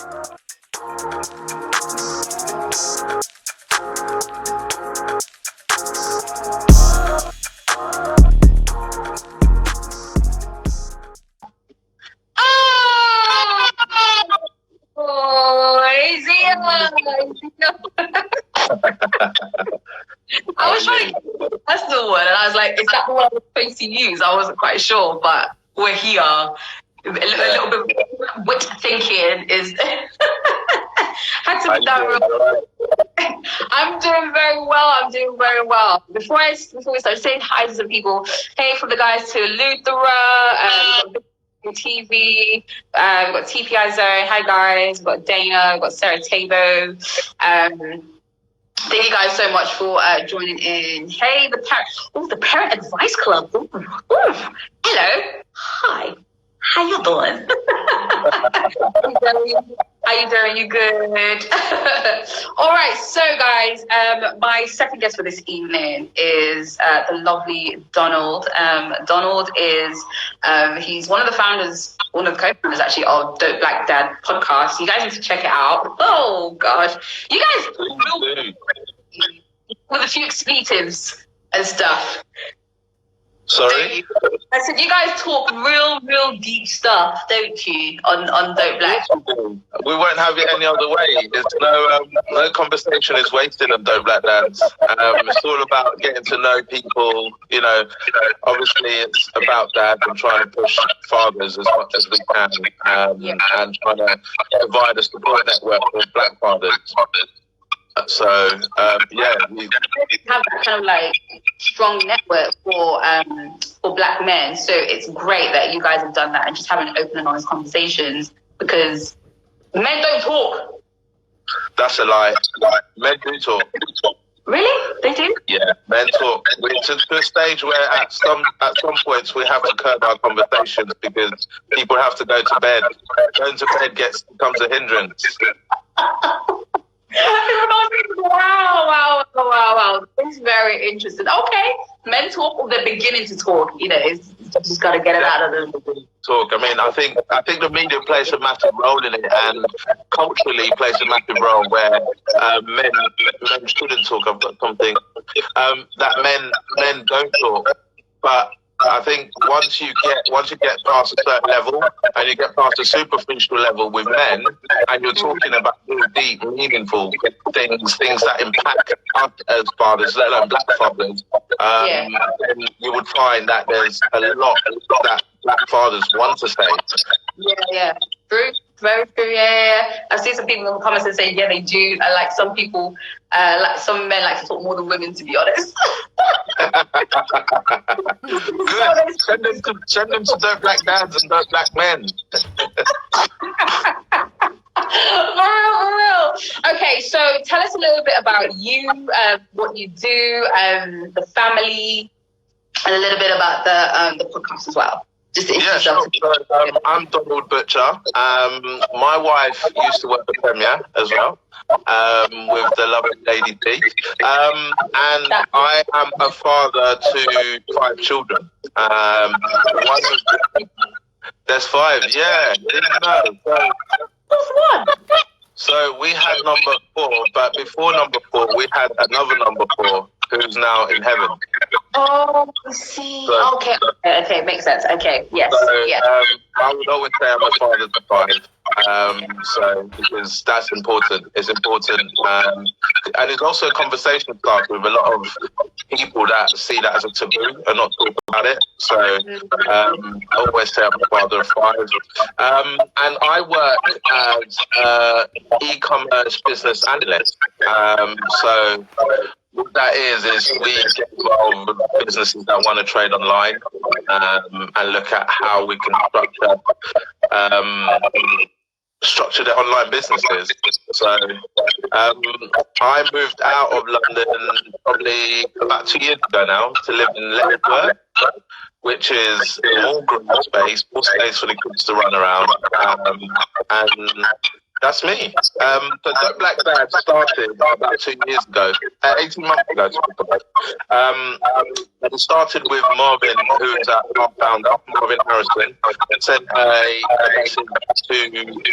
Oh, I was trying to get the personal one, and I was like, "Is that the one I was supposed to use?" I wasn't quite sure, but we're here. A little bit of wit thinking is had to be done real. I'm doing very well. I'm doing very well. Before we start saying hi to some people, hey, from the guys to Luthera, TV, we've got TPI Zone. Hi guys, we've got Dana, we've got Sarah Tabo. Thank you guys so much for joining in. Hey, the Parent Advice Club. Ooh. Hello. Hi. How you doing? How you doing? You good? All right. So, guys, my second guest for this evening is the lovely Donald. Donald is he's one of the founders, one of the co-founders actually of Dope Black Dad podcast. You guys need to check it out. Oh gosh, you guys with a few expletives and stuff. Sorry? I said, you guys talk real deep stuff, don't you, on Dope Black? We won't have it any other way. There's no conversation is wasted on Dope Black Dads. It's all about getting to know people. Obviously it's about dad and trying to push fathers as much as we can, and trying to provide a support network for black fathers. So we have that kind of like strong network for black men. So it's great that you guys have done that and just having open and honest conversations, because men don't talk. That's a lie. Men do talk. Really? They do? Yeah, men talk. We're to a stage where at some points we have to curb our conversations because people have to go to bed. Going to bed becomes a hindrance. Wow. It's very interesting. Okay. Men talk, or they're beginning to talk. It's just got to get it out of them. Talk. I mean, I think the media plays a massive role in it, and culturally plays a massive role where men shouldn't talk. I've got something that men don't talk, but I think once you get past a certain level and you get past a superficial level with men, and you're talking about real deep, meaningful things that impact us as fathers, let alone black fathers, then you would find that there's a lot that black fathers want to say. Yeah. True. Very true. Yeah. I've seen some people in the comments that say, yeah, they do. Like some people, like some men like to talk more than women, to be honest. Good. Send them to Dope Black Dads and Dope Black Men. For real. Okay, so tell us a little bit about you, what you do, the family, and a little bit about the podcast as well. Sure. I'm Donald Mbeutcha. My wife used to work for Premier as well, with the lovely Lady P. And I am a father to 5 children. There's 5, yeah. Didn't know. So we had number 4, but before number 4, we had another number 4 who's now in heaven. Oh, I see. So, okay, makes sense. Okay, yes. So, I would always say I'm a father to 5. Because that's important. It's important. And it's also a conversation starter with a lot of people that see that as a taboo and not talk about it. So I always say I'm a father of 5. And I work as e-commerce business analyst. So what that is we get involved with businesses that want to trade online, and look at how we can structure their online businesses. So I moved out of London probably about 2 years ago now to live in Leicester, which is more green space, more space for the kids to run around. And That's me. The Dope Black Dad started about 2 years ago, 18 months ago. And it started with Marvin, who is our founder, Marvin Harrison, sent a message to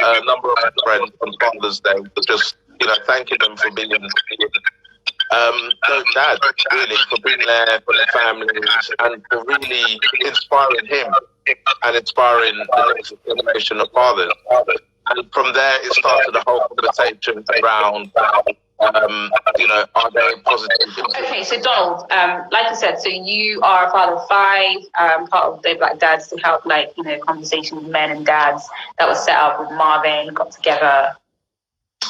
a number of friends on Father's Day, just thanking them for being Dope Dad, really, for being there for their families and for really inspiring him and inspiring the next generation of fathers. And from there, it started a whole conversation around, are they positive? Okay, so Donald, like I said, so you are a father of five, part of the Black Dads to help, conversation with men and dads that was set up with Marvin, got together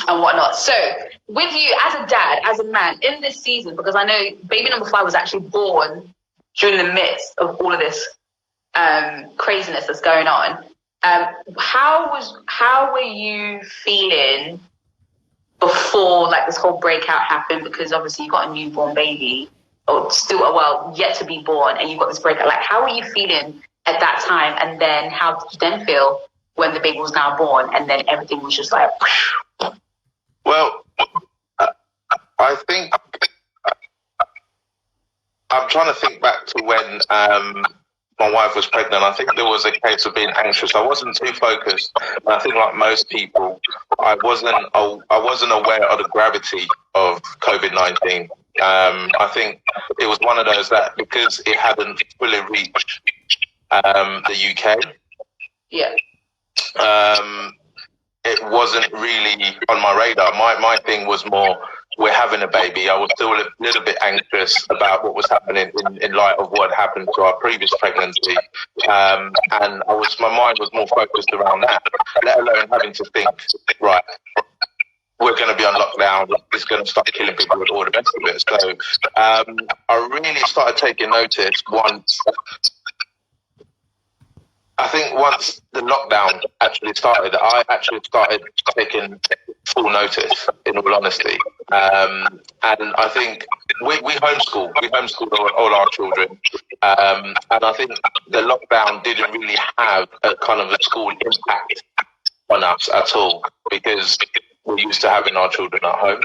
and whatnot. So with you as a dad, as a man in this season, because I know baby number 5 was actually born during the midst of all of this craziness that's going on. How were you feeling before this whole breakout happened? Because obviously you got a newborn baby, or still yet to be born, and you got this breakout. How were you feeling at that time? And then how did you then feel when the baby was now born, and then everything was just like? Well, I think I'm trying to think back to when my wife was pregnant. I think there was a case of being anxious. I wasn't too focused. I think, like most people, I wasn't aware of the gravity of COVID-19. I think it was one of those that because it hadn't fully reached the UK. Yeah. It wasn't really on my radar. My thing was more, we're having a baby. I was still a little bit anxious about what was happening in light of what happened to our previous pregnancy. And my mind was more focused around that, let alone having to think, right, we're going to be on lockdown, it's going to start killing people with all the rest of it. So I really started taking notice once the lockdown actually started, I actually started taking full notice, in all honesty. And I think we homeschool all our children. And I think the lockdown didn't really have a kind of a school impact on us at all, because we're used to having our children at home.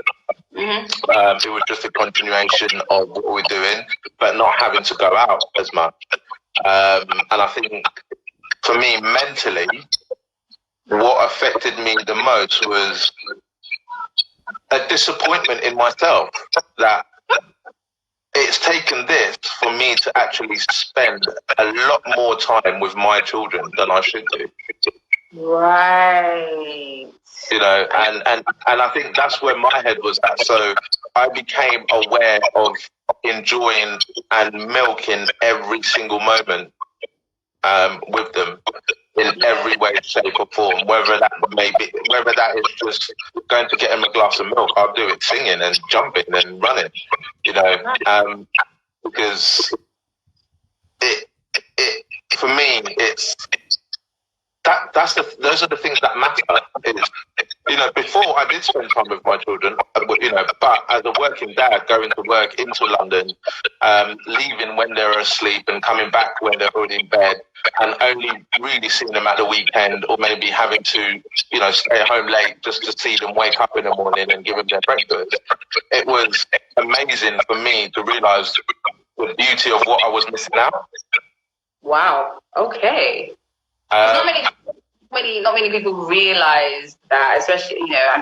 Mm-hmm. It was just a continuation of what we're doing, but not having to go out as much. And I think for me, mentally, what affected me the most was a disappointment in myself that it's taken this for me to actually spend a lot more time with my children than I should do. Right. And I think that's where my head was at. So I became aware of enjoying and milking every single moment with them in every way, shape or form, whether that is just going to get them a glass of milk, I'll do it singing and jumping and running, because it for me, it's those are the things that matter. Before I did spend time with my children, but as a working dad, going to work into London, leaving when they're asleep and coming back when they're already in bed, and only really seeing them at the weekend, or maybe having to, stay home late just to see them wake up in the morning and give them their breakfast. It was amazing for me to realise the beauty of what I was missing out. Wow. Okay. Not many people realize that, especially,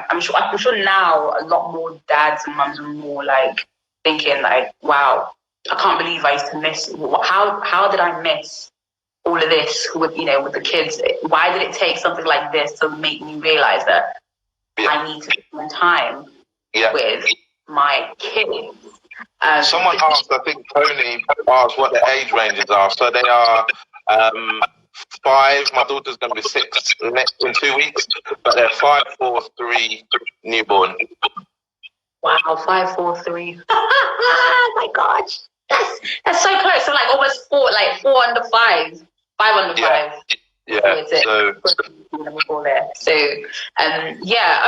I'm sure now a lot more dads and mums are more thinking wow, I can't believe I used to miss. How did I miss all of this with the kids? Why did it take something like this to make me realize that I need to spend time with my kids? Someone asked, I think Tony asked what the age ranges are. So they are 5. My daughter's going to be 6 in 2 weeks, but they're 5, 4, 3 newborn. Wow, 5, 4, 3. Oh my gosh, that's so close. So almost 4, 4 under 5, 5 under 5. Yeah. So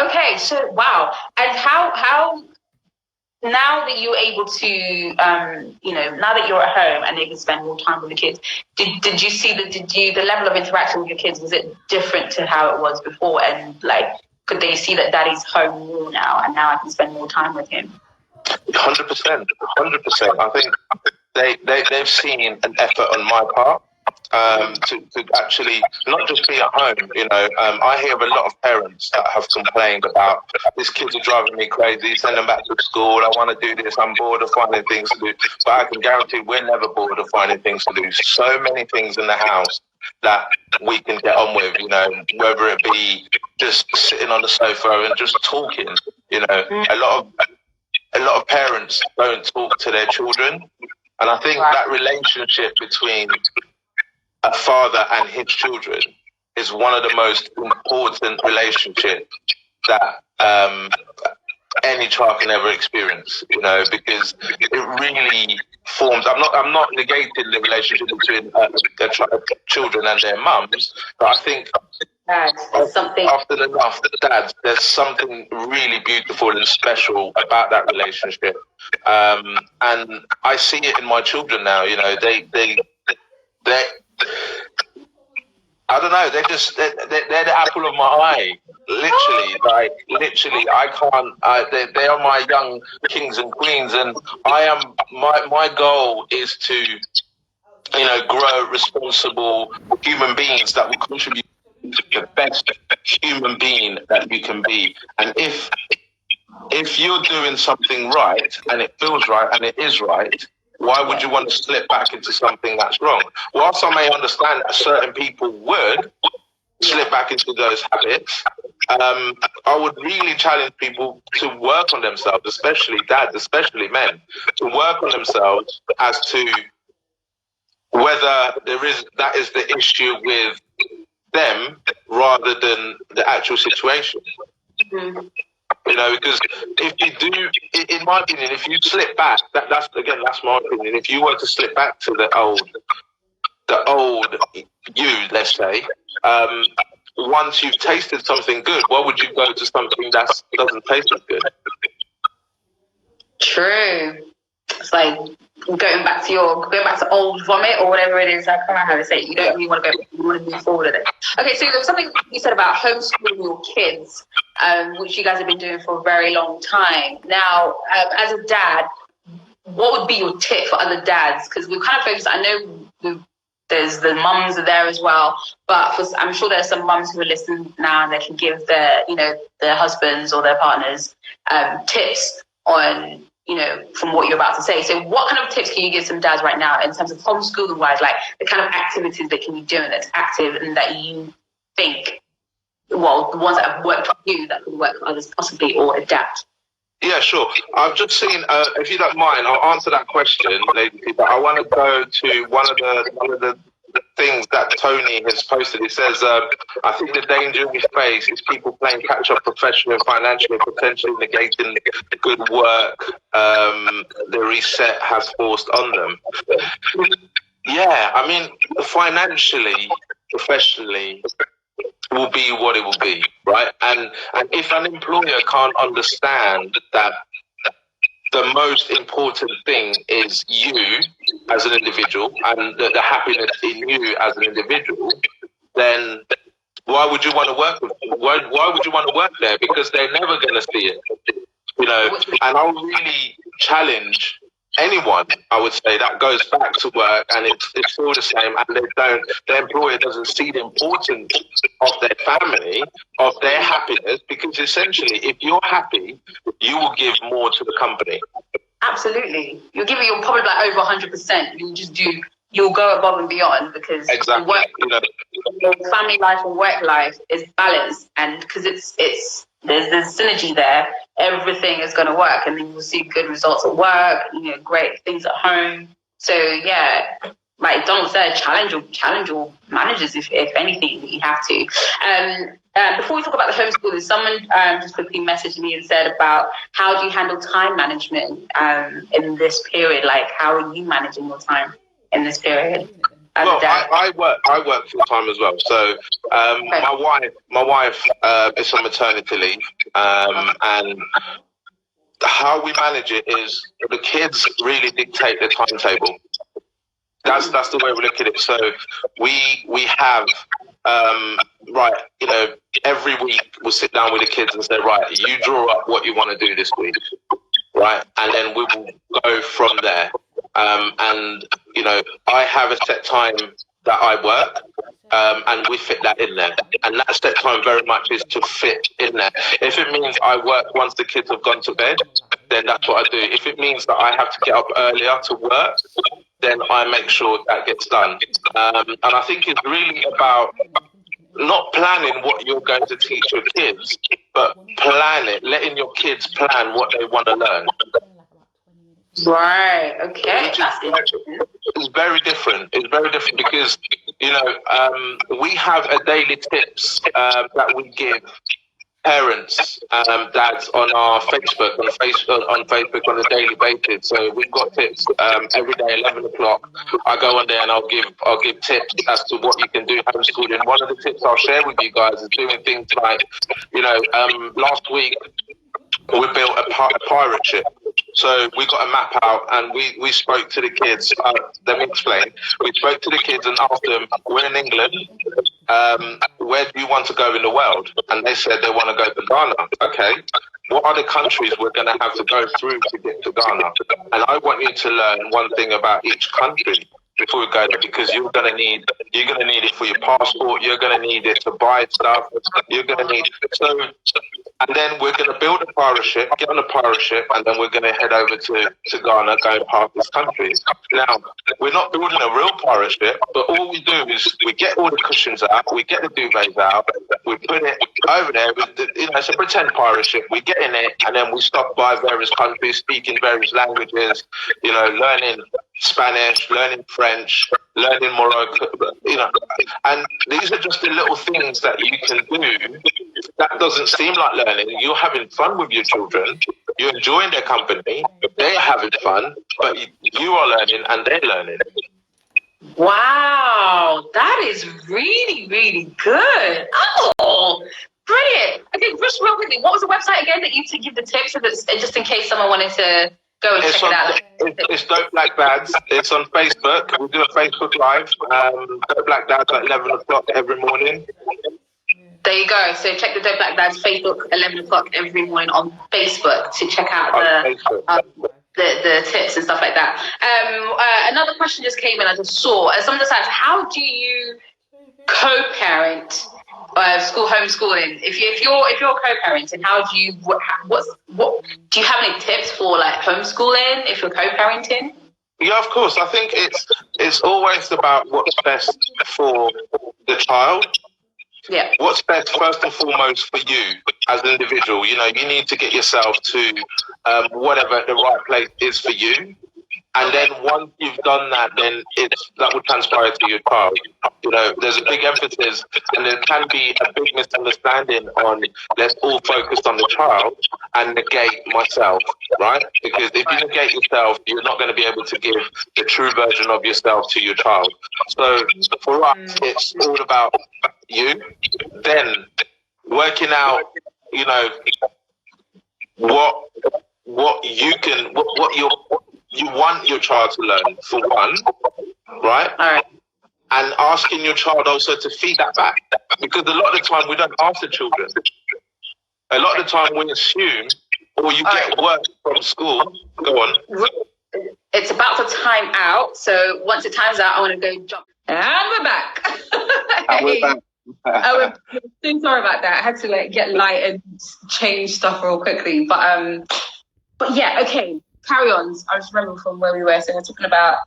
okay. So wow, and how now that you're able to, now that you're at home and they can spend more time with the kids, did you see the level of interaction with your kids, was it different to how it was before? And did they see that daddy's home more now, and now I can spend more time with him? 100%, 100%. I think they've seen an effort on my part to actually not just be at home. I hear a lot of parents that have complained about, these kids are driving me crazy, send them back to school, I want to do this, I'm bored of finding things to do. But I can guarantee we're never bored of finding things to do. So many things in the house that we can get on with, whether it be just sitting on the sofa and just talking. A lot of parents don't talk to their children, and I think that relationship between a father and his children is one of the most important relationships that any child can ever experience. Because it really forms. I'm not negating the relationship between children and their mums, but I think often enough, dads, there's something really beautiful and special about that relationship, and I see it in my children now. They I don't know. They're the apple of my eye. Literally, I can't. They are my young kings and queens, and I am. My goal is to, grow responsible human beings that will contribute to the best human being that you can be. And if you're doing something right and it feels right and it is right, why would you want to slip back into something that's wrong? Whilst I may understand that certain people would slip back into those habits, I would really challenge people to work on themselves, especially dads, especially men, to work on themselves as to whether that is the issue with them rather than the actual situation. Mm-hmm. Because if you do, in my opinion, if you slip back, that's my opinion. If you were to slip back to the old you, let's say, once you've tasted something good, why would you go to something that doesn't taste as good? True. It's like going back to old vomit or whatever it is. I can't remember how to say it. You don't really want to go. You want to move forward with it. Okay, so there was something you said about homeschooling your kids, which you guys have been doing for a very long time. Now, as a dad, what would be your tip for other dads? Because we're kind of focused. I know there's the mums are there as well, but I'm sure there's some mums who are listening now and they can give their husbands or their partners tips on, from what you're about to say. So what kind of tips can you give some dads right now in terms of homeschooling wise, like the kind of activities they can be doing that's active and that you think, well, the ones that have worked for you that could work for others possibly, or adapt? Yeah, sure. I've just seen, if you don't mind, I'll answer that question, lady, but I want to go to one of the things that Tony has posted. It says, I think the danger we face is people playing catch-up professionally and financially, potentially negating the good work the reset has forced on them. Yeah, I mean, financially, professionally, will be what it will be, right? And if an employer can't understand that the most important thing is you as an individual and the happiness in you as an individual, then why would you want to work with them? Why would you want to work there? Because they're never going to see it, And I'll really challenge anyone, I would say, that goes back to work and it's all the same, and their employer doesn't see the importance of their family, of their happiness, because essentially, if you're happy, you will give more to the company. Absolutely. You're probably like over 100%. You'll go above and beyond because exactly. Your family life and work life is balanced, and because there's synergy there, everything is going to work, and then you'll see good results at work, great things at home. So yeah, like Donald said, challenge your managers if anything you have to. Before we talk about the homeschooling, someone just quickly messaged me and said about how do you handle time management in this period? Like, how are you managing your time in this period? Well, I work full time as well. So my wife is on maternity leave, and how we manage it is the kids really dictate the timetable. That's the way we look at it. So we have right, every week we'll sit down with the kids and say, right, you draw up what you want to do this week, right, and then we will go from there. And I have a set time that I work. And we fit that in there. And that set time very much is to fit in there. If it means I work once the kids have gone to bed, then that's what I do. If it means that I have to get up earlier to work, then I make sure that gets done. And I think it's really about not planning what you're going to teach your kids, but letting your kids plan what they want to learn. Right. Okay. It's very different. It's very different because we have a daily tips that we give parents, dads on our Facebook, on Facebook on a daily basis. So we've got tips every day, 11 o'clock. I go on there and I'll give tips as to what you can do homeschooling. One of the tips I'll share with you guys is doing things like, last week we built a pirate ship. So we got a map out and we spoke to the kids. Let me explain. We spoke to the kids and asked them, we're in England, where do you want to go in the world? And they said they want to go to Ghana. Okay, what are the countries we're going to have to go through to get to Ghana? And I want you to learn one thing about each country before we go there, because you're going to need it for your passport. You're going to need it to buy stuff. You're going to need so. And then we're going to build a pirate ship, get on a pirate ship, and then we're going to head over to Ghana, going past this country. Now, we're not building a real pirate ship, but all we do is we get all the cushions out, we get the duvets out, we put it over there. It's a pretend pirate ship. We get in it, and then we stop by various countries, speaking various languages, learning Spanish, learning French, learning Morocco, and these are just the little things that you can do. That doesn't seem like learning. You're having fun with your children. You're enjoying their company. They're having fun, but you are learning and they're learning. Wow, that is really, really good. Oh, brilliant. Okay, just real quickly, what was the website again that you to give the tips, just in case someone wanted to go and check it out? It's Dope Black Dads. It's on Facebook. We do a Facebook Live. Dope Black Dads at 11 o'clock every morning. There you go. So check the Dope Black Dads Facebook 11 o'clock every morning on Facebook to check out the tips and stuff like that. Another question just came in. I just saw. Someone just asked, how do you co-parent school homeschooling? If you're co-parenting, how do you what do you have any tips for like homeschooling if you're co-parenting? Yeah, of course. I think it's always about what's best for the child. Yeah. What's best first and foremost for you as an individual? You need to get yourself to whatever the right place is for you. And then once you've done that, then that will transpire to your child. There's a big emphasis, and there can be a big misunderstanding on let's all focus on the child and negate myself, right? Because if you negate yourself, you're not going to be able to give the true version of yourself to your child. So for us, it's all about you, then working out, what you want your child to learn, for one, right? All right. And asking your child also to feed that back. Because a lot of the time we don't ask the children. A lot of the time we assume, or you get work from school. Go on. It's about to time out. So once it times out, I want to go jump. And we're back. And we're back. So sorry about that. I had to get light and change stuff real quickly. But yeah, okay. Carry on. I just remember from where we were. So we're talking about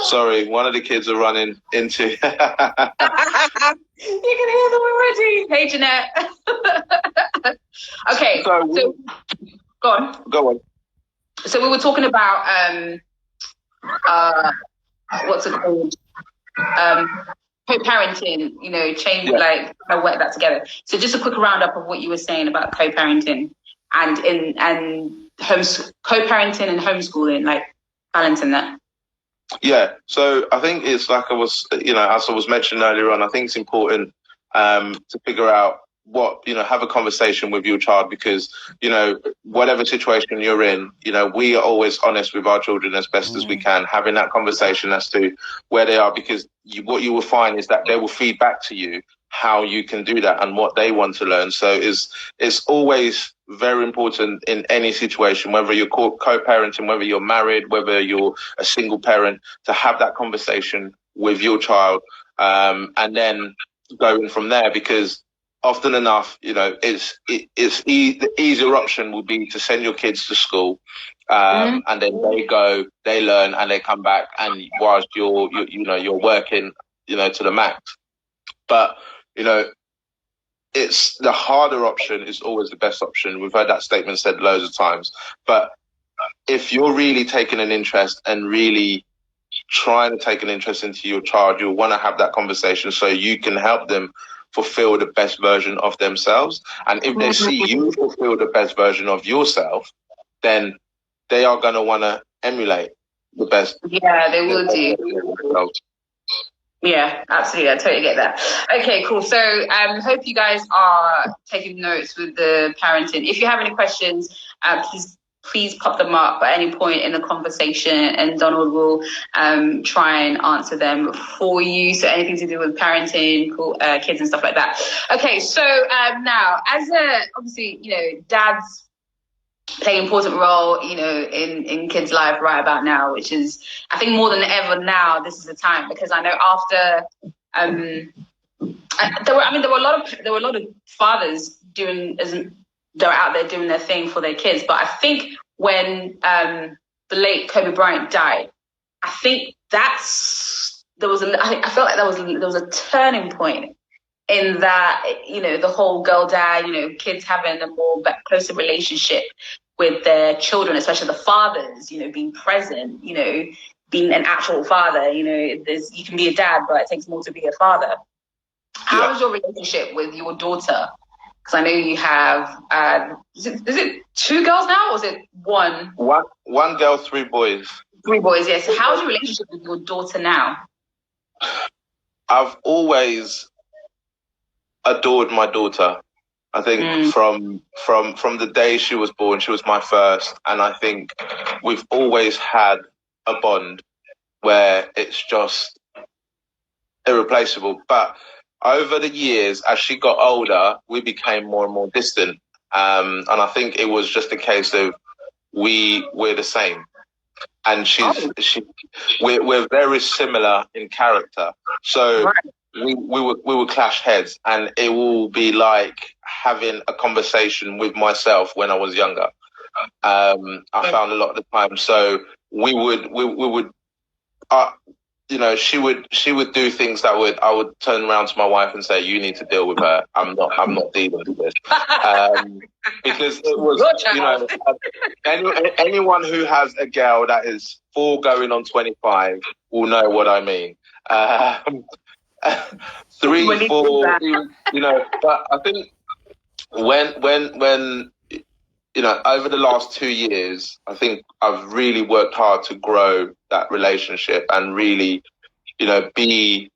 Sorry, one of the kids are running into. You can hear them already. Hey, Jeanette. Okay, so go on. Go on. So we were talking about what's it called? Co-parenting. Change work that together. So just a quick roundup of what you were saying about co-parenting and co-parenting and homeschooling, like balancing that. Yeah, so I think it's like I was, as I was mentioning earlier on, I think it's important to figure out, have a conversation with your child, because, whatever situation you're in, we are always honest with our children as best as we can, having that conversation as to where they are, because what you will find is that they will feed back to you how you can do that and what they want to learn. So it's always very important in any situation, whether you're co-parenting, whether you're married, whether you're a single parent, to have that conversation with your child, and then going from there, because often enough, the easier option would be to send your kids to school, and then they learn, and they come back, and whilst you're working, to the max. But it's the harder option is always the best option. We've heard that statement said loads of times. But if you're really taking an interest and really trying to take an interest into your child, you'll want to have that conversation so you can help them fulfill the best version of themselves. And if they see you fulfill the best version of yourself, then they are going to want to emulate the best. Yeah, they will do. Yeah, absolutely. I totally get that. Okay, cool. So hope you guys are taking notes with the parenting. If you have any questions, please pop them up at any point in the conversation, and Donald will try and answer them for you. So anything to do with parenting, kids and stuff like that. Okay, so now, as obviously, dads play an important role, in kids' life right about now, which is, I think, more than ever now, this is the time, because I know after, there were a lot of fathers they're out there doing their thing for their kids. But I think when the late Kobe Bryant died, I think I felt like there was a turning point in that, the whole girl dad, kids having a more closer relationship with their children, especially the fathers, being present, being an actual father. You can be a dad, but it takes more to be a father. How is your relationship with your daughter? Because I know you have, is it 2 girls now, or is it one? One girl, 3 boys. 3 boys, yes. So how's your relationship with your daughter now? I've always adored my daughter. I think from the day she was born, she was my first, and I think we've always had a bond where it's just irreplaceable. But over the years, as she got older, we became more and more distant, and I think it was just a case of we're the same, and we're very similar in character, so. Right. We will clash heads, and it will be like having a conversation with myself when I was younger. I found a lot of the time. So we would, she would do things that I would turn around to my wife and say, "You need to deal with her. I'm not dealing with this," because it was, anyone who has a girl that is 4 going on 25 will know what I mean. 3, 4, but I think when over the last 2 years, I think I've really worked hard to grow that relationship and really, be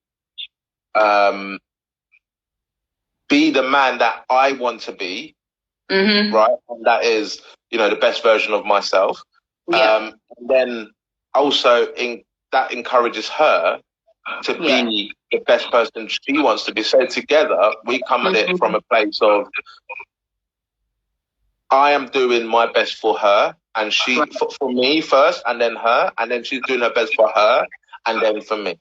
the man that I want to be, right? And that is, the best version of myself. Yeah. And then also that encourages her to be the best person she wants to be. So together we come at it from a place of, I am doing my best for her, and she for me first, and then her, and then she's doing her best for her, and then for me,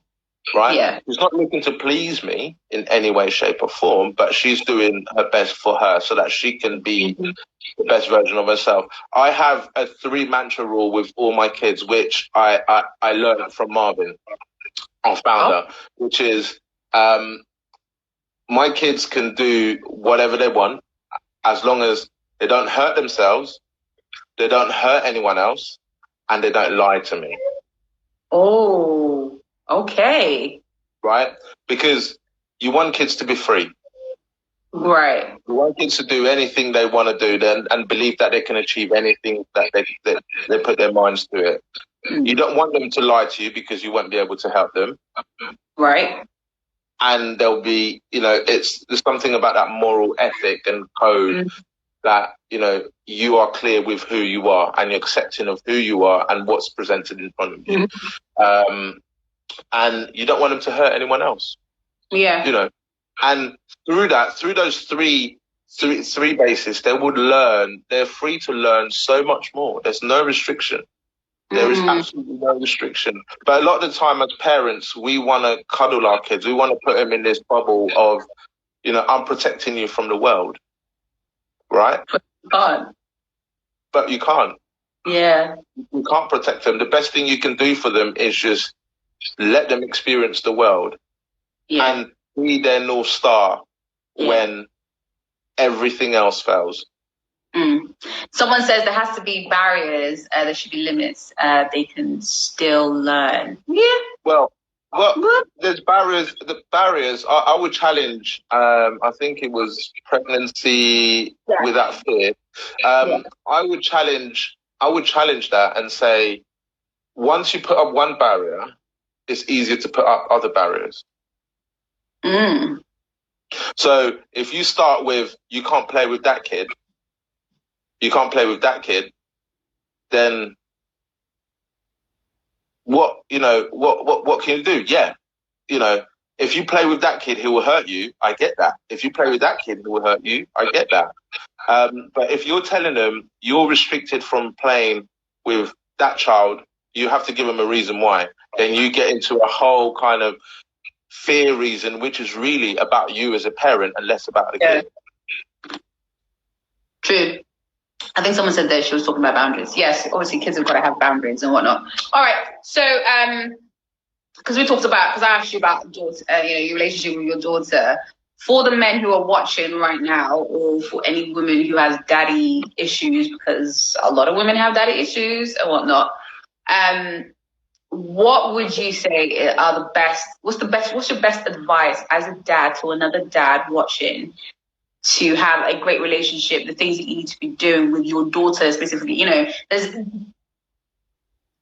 right? Yeah. She's not looking to please me in any way, shape or form, but she's doing her best for her so that she can be the best version of herself. I have a 3 mantra rule with all my kids, which I learned from Marvin, our founder, which is, my kids can do whatever they want as long as they don't hurt themselves, they don't hurt anyone else, and they don't lie to me. Oh, okay. Right? Because you want kids to be free. Right. You want kids to do anything they want to do and believe that they can achieve anything that they put their minds to it. You don't want them to lie to you because you won't be able to help them. Right. and there'll be, there's something about that moral ethic and code that, you are clear with who you are and you're accepting of who you are and what's presented in front of you. And you don't want them to hurt anyone else. Yeah. And through those three bases, they're free to learn so much more. There's no restriction. There is absolutely no restriction. But a lot of the time as parents, we want to cuddle our kids. We want to put them in this bubble of, I'm protecting you from the world. Right? But you can't. Yeah. You can't protect them. The best thing you can do for them is just let them experience the world. Yeah. And be their North Star when everything else fails. Someone says there has to be barriers. There should be limits. They can still learn. Yeah. Well, there's barriers. The barriers. I would challenge. I think it was pregnancy without fear. I would challenge that and say, once you put up one barrier, it's easier to put up other barriers. So if you start with you can't play with that kid, then what can you do? Yeah, if you play with that kid, he will hurt you. I get that. If you play with that kid, he will hurt you. I get that. But if you're telling them you're restricted from playing with that child, you have to give them a reason why. Then you get into a whole kind of fear reason, which is really about you as a parent and less about the kid. True. I think someone said that she was talking about boundaries. Yes, obviously kids have got to have boundaries and whatnot. All right. So, because I asked you about daughter, your relationship with your daughter. For the men who are watching right now, or for any woman who has daddy issues, because a lot of women have daddy issues and whatnot, what would you say are the best? What's your best advice as a dad to another dad watching to have a great relationship? The things that you need to be doing with your daughter specifically.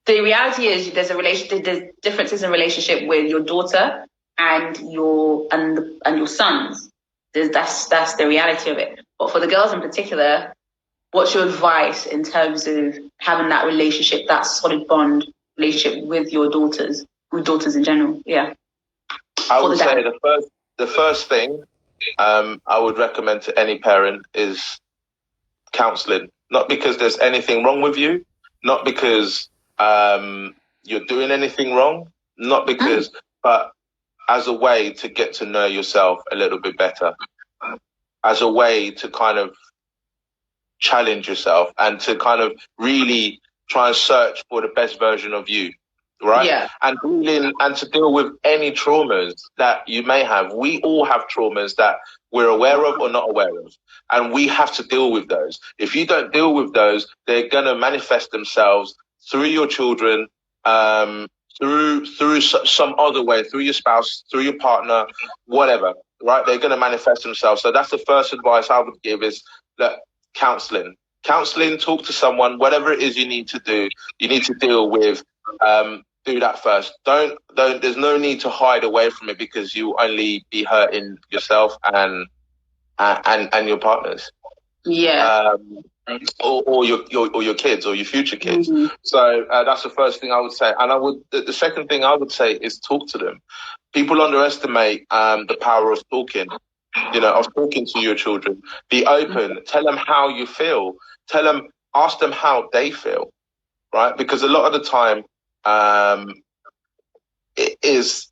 The reality is there's differences in relationship with your daughter and your sons. That's the reality of it. But for the girls in particular, what's your advice in terms of having that relationship, that solid bond relationship with your daughters, with daughters in general? Yeah. I would say the first thing I would recommend to any parent is counselling. Not because there's anything wrong with you, not because you're doing anything wrong, not because, but as a way to get to know yourself a little bit better, as a way to kind of challenge yourself and to kind of really try and search for the best version of you, right? Yeah. And to deal with any traumas that you may have. We all have traumas that we're aware of or not aware of, and we have to deal with those. If you don't deal with those, they're going to manifest themselves through your children, through some other way, through your spouse, through your partner, whatever, right? They're going to manifest themselves. So that's the first advice I would give is that counselling, talk to someone, whatever it is you need to do, you need to deal with, do that first. Don't, there's no need to hide away from it because you only be hurting yourself and your partners. Yeah. Or your kids or your future kids. Mm-hmm. So that's the first thing I would say. And the second thing I would say is talk to them. People underestimate the power of talking, of talking to your children. Be open. Tell them how you feel. Ask them how they feel, right? Because a lot of the time, it is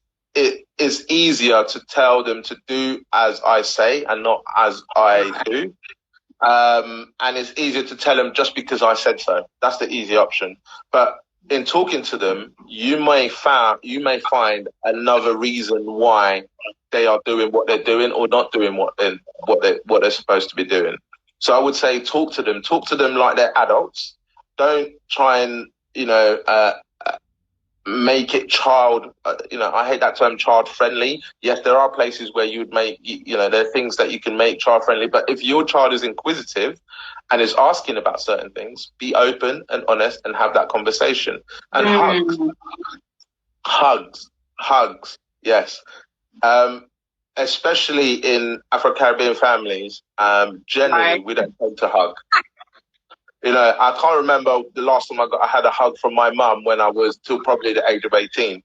easier to tell them to do as I say and not as I do. And it's easier to tell them just because I said so. That's the easy option. But in talking to them, you may find another reason why they are doing what they're doing or not doing what they're supposed to be doing. So I would say talk to them like they're adults. Don't try and make it I hate that term, child friendly. Yes, there are places where you would make, there are things that you can make child friendly. But if your child is inquisitive and is asking about certain things, be open and honest and have that conversation. And hugs. Yes. especially in Afro-Caribbean families, generally we don't tend to hug. You know, I can't remember the last time I had a hug from my mum when I was till probably the age of 19,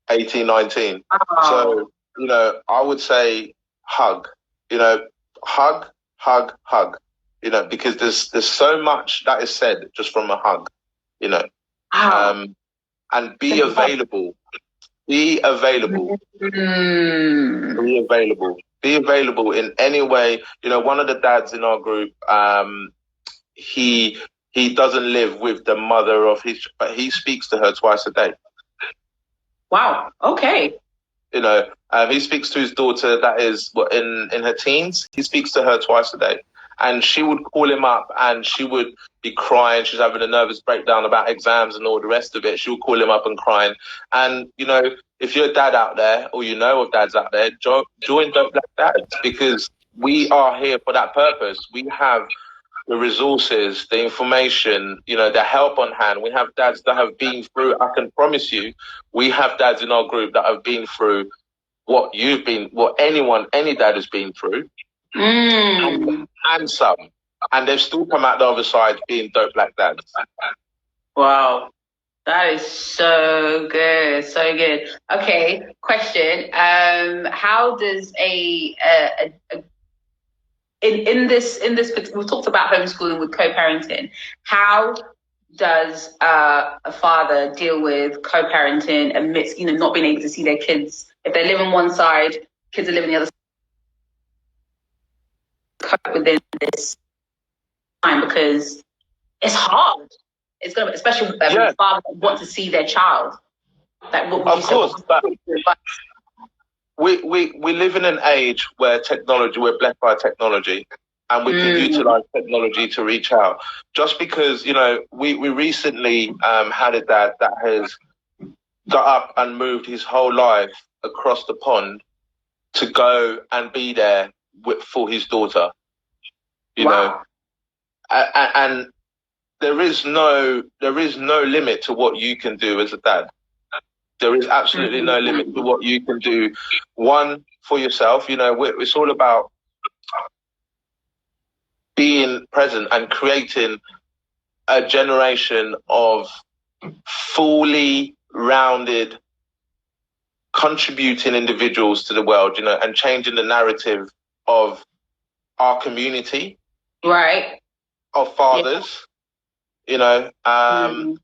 19. Oh. So, you know, I would say hug, you know, hug, you know, because there's so much that is said just from a hug, you know, and be available. Be available. Be available. Be available in any way. You know, one of the dads in our group, he doesn't live with the mother of his, but he speaks to her twice a day. Wow. Okay. You know, he speaks to his daughter that is in her teens. He speaks to her twice a day. And she would call him up and she would be crying. She's having a nervous breakdown about exams and all the rest of it. She would call him up and crying. And, you know, if you're a dad out there or you know of dads out there, join Don't Black Dads, because we are here for that purpose. We have the resources, the information, you know, the help on hand. We have dads that have been through, I can promise you, we have dads in our group that have been through what any dad has been through. And some. And they've still come out the other side being dope black dads. Wow. That is so good. So good. Okay. Question. How does in this we talked about homeschooling with co-parenting. How does a father deal with co-parenting amidst, you know, not being able to see their kids? If they live on one side, kids are living the other side. Cope within this time, because it's hard. It's gonna, especially when fathers want to see their child. Like, what would you say? Of course, but we live in an age where we're blessed by technology, and we can utilize technology to reach out. Just because, you know, we recently had a dad that has got up and moved his whole life across the pond to go and be there for his daughter. You know, and there is no limit to what you can do as a dad. There is absolutely no limit to what you can do. One, for yourself, you know, it's all about being present and creating a generation of fully rounded, contributing individuals to the world, you know, and changing the narrative of our community. Right. Of fathers, you know, and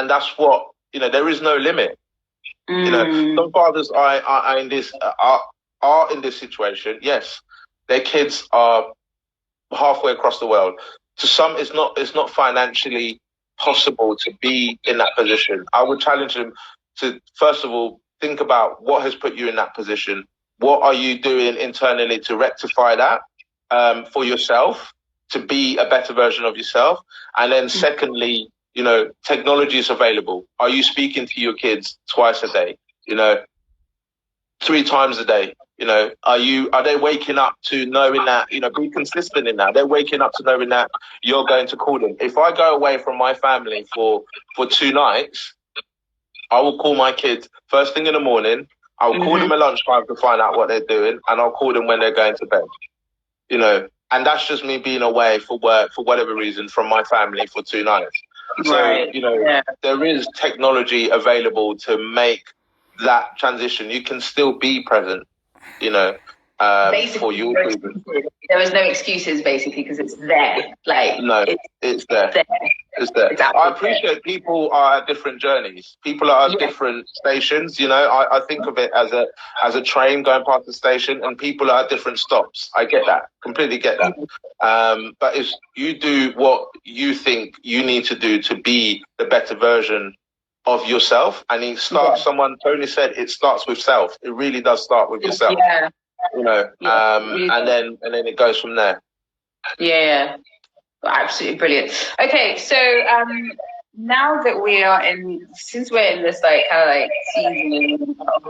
that's what, you know, there is no limit. You know, some fathers are in this situation. Yes, their kids are halfway across the world. To some, it's not financially possible to be in that position. I would challenge them to, first of all, think about what has put you in that position. What are you doing internally to rectify that for yourself, to be a better version of yourself? And then secondly, you know, technology is available. Are you speaking to your kids twice a day? You know, 3 times a day? You know, are they waking up to knowing that, you know, be consistent in that? They're waking up to knowing that you're going to call them. If I go away from my family for 2 nights, I will call my kids first thing in the morning. I'll call them at lunchtime to find out what they're doing, and I'll call them when they're going to bed. You know, and that's just me being away for work, for whatever reason, from my family for 2 nights. So, you know, there is technology available to make that transition. You can still be present, you know, for your children. There is no excuses, basically, because it's there. Like, no, it's there. It's there. Exactly. I appreciate people are at different journeys. People are at different stations. You know, I think of it as a train going past the station, and people are at different stops. I get that, completely get that. But if you do what you think you need to do to be the better version of yourself, and it starts. Tony said it starts with self. It really does start with yourself. Yeah. You know, and then it goes from there. Yeah. Absolutely brilliant. Okay, so now that since we're in this like kind of like season of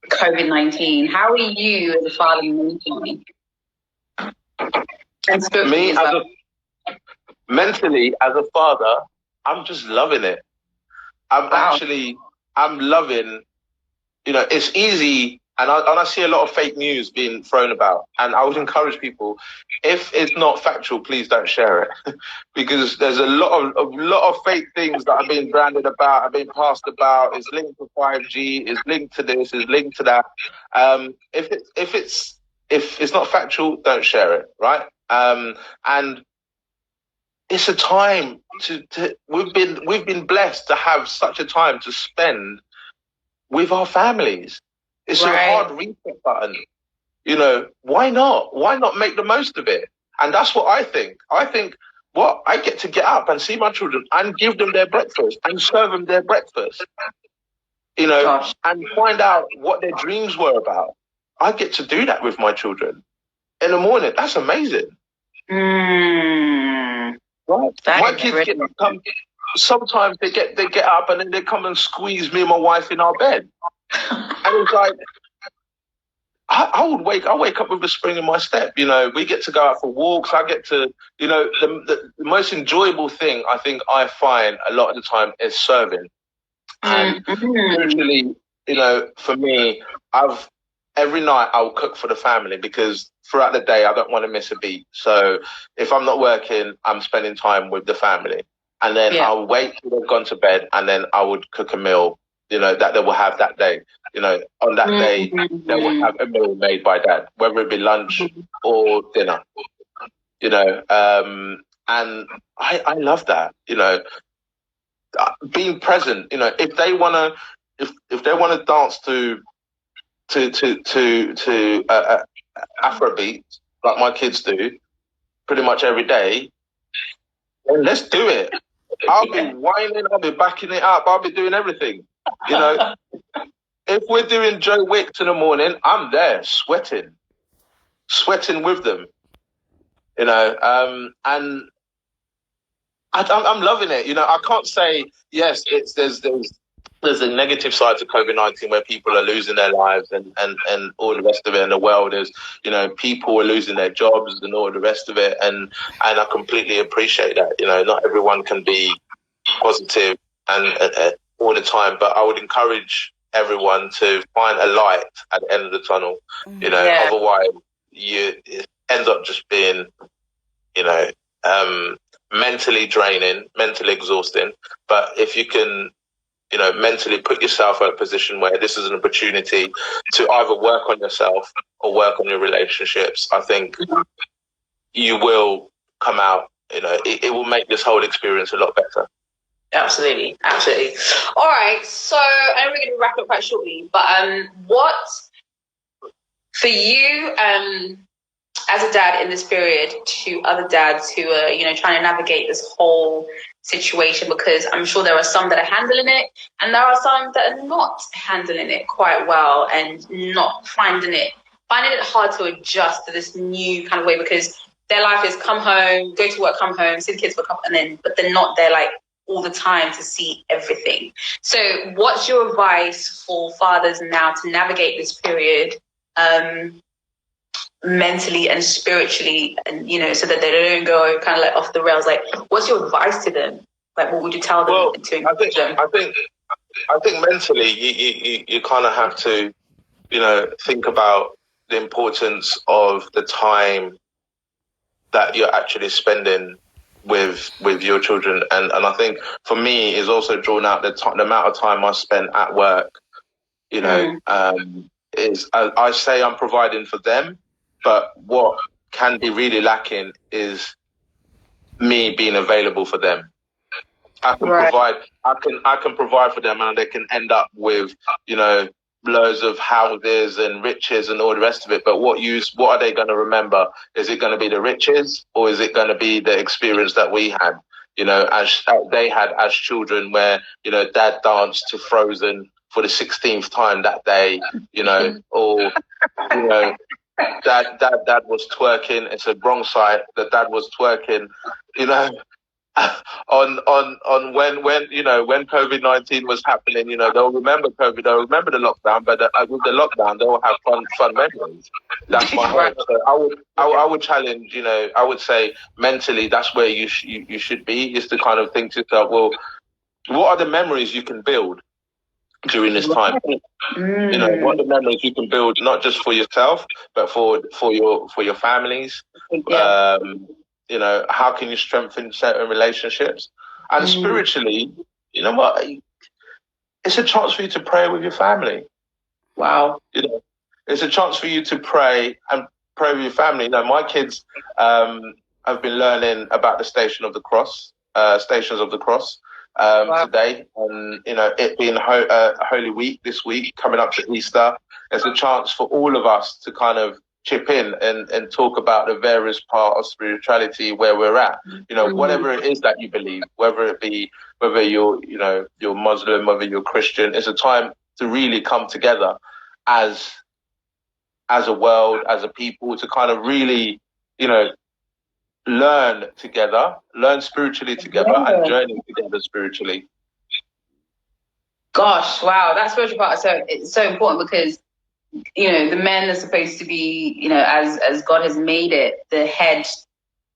COVID-19, how are you as a father mentally? Me mentally as a father, I'm just loving it. I'm loving. You know, it's easy And I see a lot of fake news being thrown about. And I would encourage people, if it's not factual, please don't share it. Because there's a lot of fake things that are being branded about, are being passed about. It's linked to 5G, it's linked to this, it's linked to that. If it's not factual, don't share it, right? And it's a time we've been blessed to have such a time to spend with our families. It's a hard reset button. Why not? Why not make the most of it? And that's what I think. I think I get to get up and see my children and give them their breakfast and serve them their breakfast, and find out what their dreams were about. I get to do that with my children in the morning. That's amazing. Right? My kids sometimes they get up and then they come and squeeze me and my wife in our bed. And it's like, I wake up with a spring in my step. We get to go out for walks. I get to, the most enjoyable thing I think I find a lot of the time is serving. And literally, for me, every night I'll cook for the family because throughout the day I don't want to miss a beat. So if I'm not working, I'm spending time with the family. And then I'll wait till they've gone to bed and then I would cook a meal, that they will have that day. On that day, they will have a meal made by dad, whether it be lunch or dinner. And I love that, being present. If they wanna dance to Afrobeat like my kids do, pretty much every day, then let's do it. I'll be whining, I'll be backing it up, I'll be doing everything. If we're doing Joe Wicks in the morning, I'm there sweating with them. And I'm loving it. I can't say yes. There's a negative side to COVID-19 where people are losing their lives and all the rest of it. And the world is, people are losing their jobs and all the rest of it. And I completely appreciate that. Not everyone can be positive and all the time, but I would encourage everyone to find a light at the end of the tunnel. Otherwise it ends up just being, mentally draining, mentally exhausting. But if you can, mentally put yourself in a position where this is an opportunity to either work on yourself or work on your relationships, I think you will come out, it will make this whole experience a lot better. Absolutely. All right, so I know we're going to wrap up quite shortly, but what for you as a dad in this period to other dads who are, trying to navigate this whole situation, because I'm sure there are some that are handling it and there are some that are not handling it quite well and not finding it hard to adjust to this new kind of way, because their life is come home, go to work, come home, see the kids for a couple, but they're not there like all the time to see everything. So what's your advice for fathers now to navigate this period mentally and spiritually, and so that they don't go kind of like off the rails? Like, what's your advice to them? Like, what would you tell them to encourage them? I think mentally you kind of have to, think about the importance of the time that you're actually spending with your children, and I think for me is also drawn out the amount of time I spent at work. Is I say I'm providing for them, but what can be really lacking is me being available for them. I can provide. I can provide for them, and they can end up with loads of houses and riches and all the rest of it. But what are they going to remember? Is it going to be the riches, or is it going to be the experience that we had? As they had as children, where dad danced to Frozen for the 16th time that day, or dad was twerking. It's a wrong side that dad was twerking, on when COVID-19 was happening. They'll remember COVID, they'll remember the lockdown, but with the lockdown they'll have fun memories. That's my hope. So I would challenge, I would say mentally that's where you should be, is to kind of think to yourself, well, what are the memories you can build? during this time. You know, what the memories you can build, not just for yourself, but for your families. You know, how can you strengthen certain relationships? And spiritually, you know what? It's a chance for you to pray with your family. Wow. You know, it's a chance for you to pray with your family. You know, my kids have been learning about the Stations of the Cross today, and you know, it being Holy Week this week, coming up to Easter. It's a chance for all of us to kind of chip in and talk about the various parts of spirituality where we're at. You know, whatever it is that you believe, whether you're Muslim, whether you're Christian, it's a time to really come together as a world, as a people, to kind of really, you know, learn together, learn spiritually together, and journey together spiritually. Gosh, wow, that spiritual part it's so important, because you know, the men are supposed to be, you know, as God has made it, the head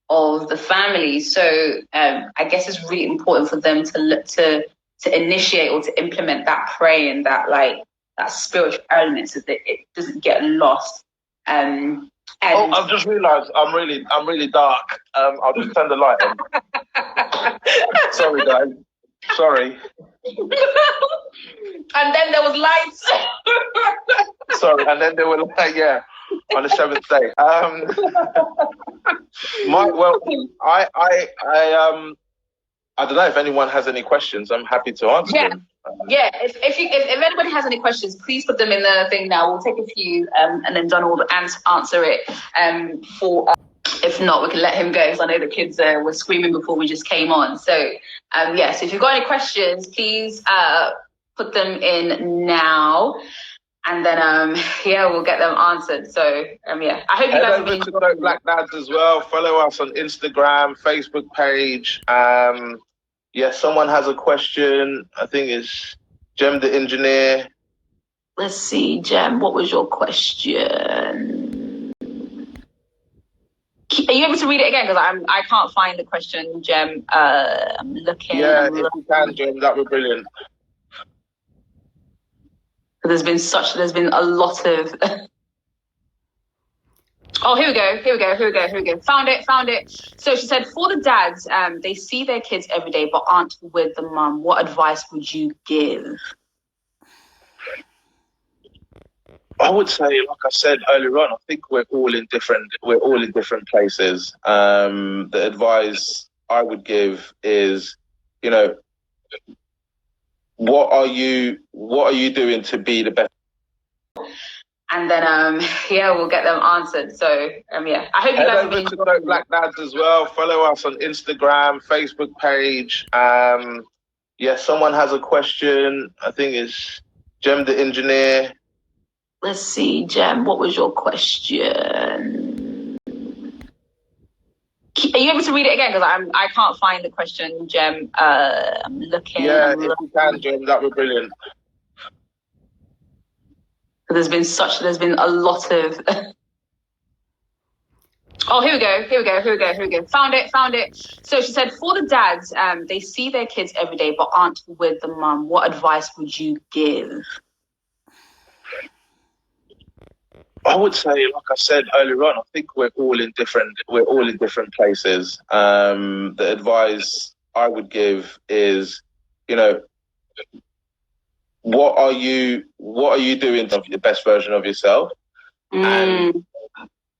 of the family. So I guess it's really important for them to look to initiate or to implement that prayer and that spiritual element, so that it doesn't get lost. I've just realised I'm really dark. I'll just turn the light on. Sorry, guys. Sorry. And then there was lights. Sorry, and then there were on the seventh day. I don't know if anyone has any questions. I'm happy to answer them. If anybody has any questions, please put them in the thing now. We'll take a few and then John will answer it. If not, we can let him go, because I know the kids were screaming before we just came on. So so if you've got any questions, please put them in now, and then we'll get them answered. So I hope you guys head over to Black Dads as well. Follow us on Instagram, Facebook page. Someone has a question. I think it's Jem the engineer. Let's see, Jem, what was your question? Are you able to read it again? Because I can't find the question, Jem. I'm looking. Yeah, if you can, Jem, that would be brilliant. There's been a lot of. Oh, here we go. Found it. So she said, for the dads, they see their kids every day but aren't with the mum. What advice would you give? I would say, like I said earlier on, I think we're all in different places. The advice I would give is, you know, what are you doing to be the best? And then we'll get them answered. So I hope you guys head over to Black Dads as well. Follow us on Instagram, Facebook page. Someone has a question. I think it's Jem the engineer. Let's see, Jem, what was your question? Are you able to read it again? Because I can't find the question, Jem. I'm looking. Yeah, if you can, Jem, that would be brilliant. There's been a lot of. Oh, here we go. Found it. So she said, for the dads, they see their kids every day but aren't with the mum. What advice would you give? I would say, like I said earlier on, I think we're all in different places. The advice I would give is, you know, what are you doing of the best version of yourself? And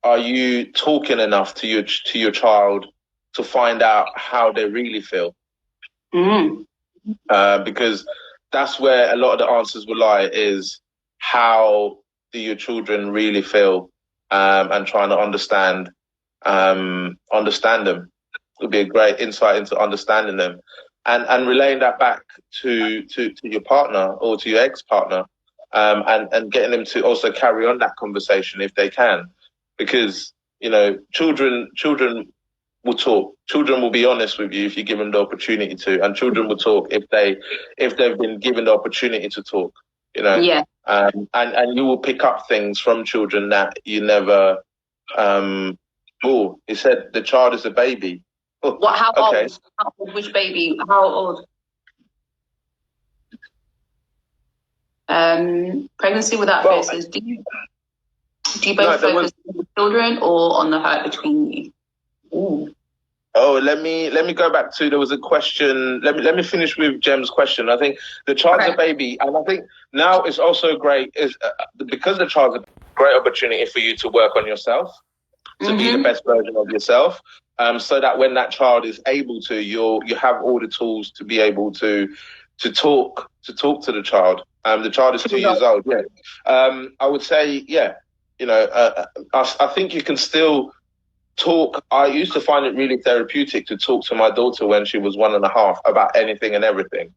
are you talking enough to your child to find out how they really feel? Because that's where a lot of the answers will lie, is how do your children really feel, and trying to understand them would be a great insight into understanding them, and relaying that back to your partner or to your ex-partner, and getting them to also carry on that conversation if they can, because you know, children will talk. Children will be honest with you if you give them the opportunity to, and children will talk if they've been given the opportunity to talk. You know, and you will pick up things from children that you never. He said the child is a baby. What? How old? Which baby? How old? Pregnancy without faces. Do you both focus on the children or on the hurt between you? Ooh. Oh, let me go back to, there was a question. Let me finish with Jem's question. I think the child's a baby, and I think now it's also great because the child's a great opportunity for you to work on yourself, to be the best version of yourself, so that when that child is able to, you have all the tools to be able to talk to the child. The child is 2 years old. Yeah, I would say, yeah, I think you can still talk. I used to find it really therapeutic to talk to my daughter when she was 1.5 about anything and everything,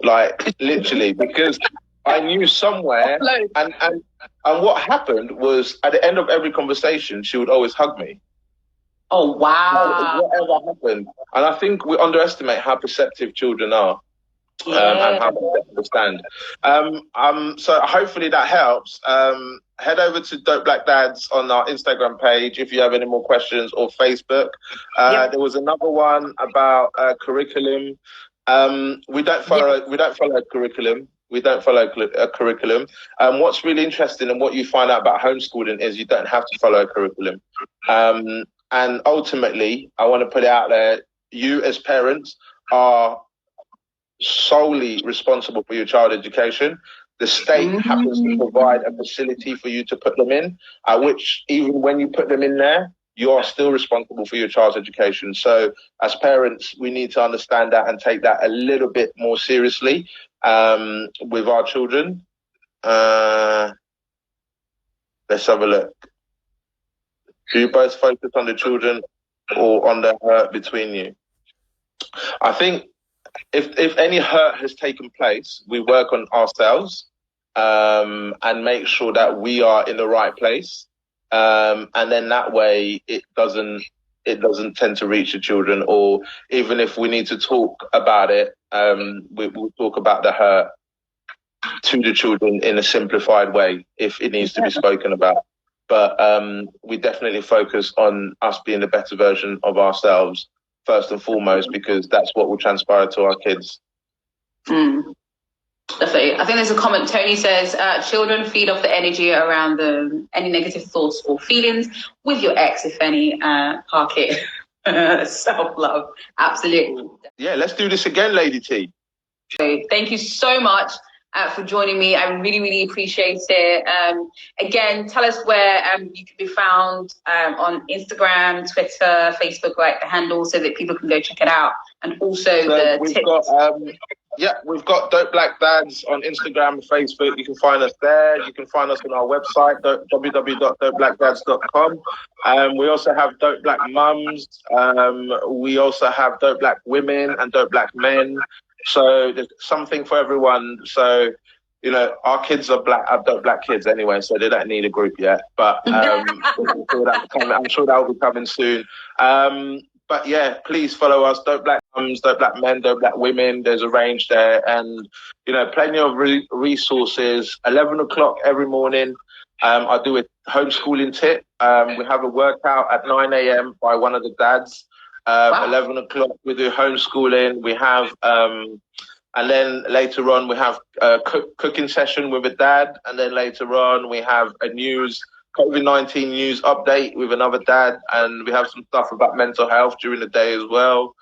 like literally, because I knew somewhere. And what happened was, at the end of every conversation, she would always hug me. Oh wow! Whatever happened, and I think we underestimate how perceptive children are. And how to understand. So hopefully that helps. Head over to Dope Black Dads on our Instagram page if you have any more questions, or Facebook. There was another one about curriculum. We don't follow curriculum. We don't follow a curriculum. What's really interesting and what you find out about homeschooling is you don't have to follow a curriculum. And ultimately, I want to put it out there, you as parents are solely responsible for your child education. The state happens to provide a facility for you to put them in, which even when you put them in there, you are still responsible for your child's education. So as parents, we need to understand that and take that a little bit more seriously with our children. Let's have a look. Do you both focus on the children or on the hurt between you? I think if any hurt has taken place, we work on ourselves and make sure that we are in the right place. And then that way it doesn't tend to reach the children, or even if we need to talk about it, we'll talk about the hurt to the children in a simplified way if it needs to be spoken about. But we definitely focus on us being the better version of ourselves first and foremost, because that's what will transpire to our kids. Definitely. I think there's a comment. Tony says, children feed off the energy around them. Any negative thoughts or feelings with your ex, if any, park it. Self-love. Absolutely. Yeah, let's do this again, Lady T. Thank you so much for joining me. I really, really appreciate it. Again, tell us where you can be found on Instagram, Twitter, Facebook, like the handle, so that people can go check it out. And also we've got Dope Black Dads on Instagram and Facebook. You can find us there. You can find us on our website, www.dopeblackdads.com. We also have Dope Black Mums. We also have Dope Black Women and Dope Black Men. So there's something for everyone. So, our kids are Dope Black kids anyway, so they don't need a group yet. But I'm sure that will be coming soon. But yeah, please follow us, Dope Black Mums, Dope Black Men, Dope Black Women. There's a range there, and plenty of resources. 11 o'clock every morning, I do a homeschooling tip. We have a workout at 9 a.m. by one of the dads. 11 o'clock we do homeschooling. We have and then later on we have a cooking session with a dad, and then later on we have a COVID-19 news update with another dad, and we have some stuff about mental health during the day as well.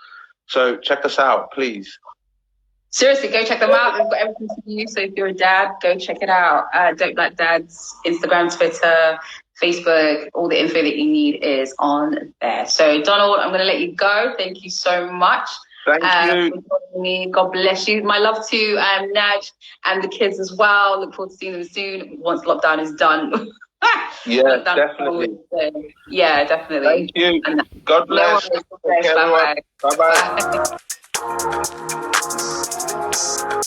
So check us out, please. Seriously, go check them out. They've got everything for you. So if you're a dad, go check it out. Dope Black Dads, Instagram, Twitter, Facebook, all the info that you need is on there. So Donald, I'm going to let you go. Thank you so much. Thank you. For joining me. God bless you. My love to Naj and the kids as well. Look forward to seeing them soon once lockdown is done. Yeah, definitely. Yeah, definitely. Thank you. God bless. Bye-bye. Bye-bye. Bye.